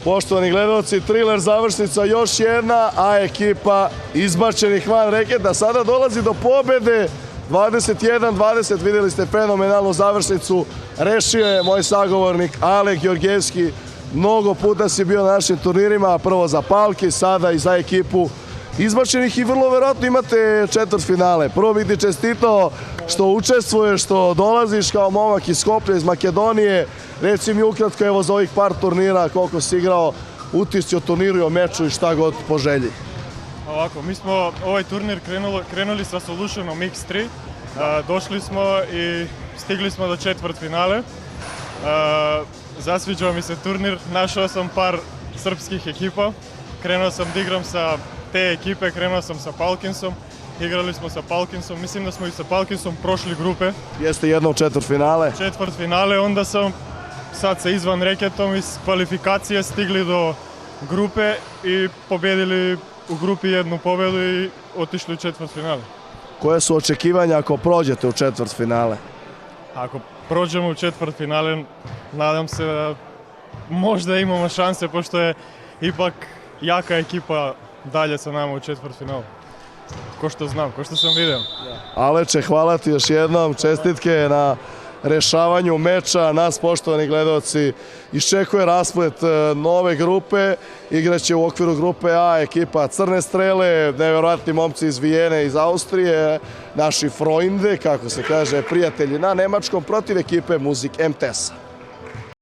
Poštovani gledalci, Triler završnica još jedna, a ekipa izbačenih van reketa sada dolazi do pobede 21-20, vidjeli ste fenomenalnu završnicu, rešio je moj sagovornik Ale Georgijevski, mnogo puta si bio na našim turnirima, prvo za Palki, sada i za ekipu izbačenih i vrlo verovatno imate četvrtfinale. Prvo bih ti čestitao što učestvuješ, što dolaziš kao momak iz Skoplja, iz Makedonije. Reci mi ukratko, evo za ovih par turnira, koliko si igrao, utisci o turniru i o meču i šta god po želji. Ovako, mi smo ovaj turnir krenuli sa Solutionom X3. Došli smo i stigli smo do četvrtfinale. Zasviđao mi se turnir, našao sam par srpskih ekipa. Krenuo sam da igram sa te ekipe, krenuo sam sa Palkinsom. Igrali smo sa Palkinsom, mislim da smo i sa Palkinsom prošli grupe. Jeste jednom četvrtfinale? Četvrtfinale, onda sam sad sa Izvan Reketom iz kvalifikacije stigli do grupe i pobjedili u grupi jednu pobedu i otišli u četvrtfinale. Koje su očekivanja ako prođete u četvrtfinale? Ako prođemo u četvrtfinale, nadam se da možda imamo šanse, pošto je ipak jaka ekipa dalje sa nama u četvrtfinalu. Ko što znam, ko što sam vidio. Aleče, hvala ti još jednom, čestitke na rešavanju meča. Nas, poštovani gledalci, iščekuje rasplet nove grupe. Igraće u okviru grupe A ekipa Crne Strele, nevjerovatni momci iz Vijene, iz Austrije, naši Freunde, kako se kaže, prijatelji na nemačkom, protiv ekipe Muzik MTS-a.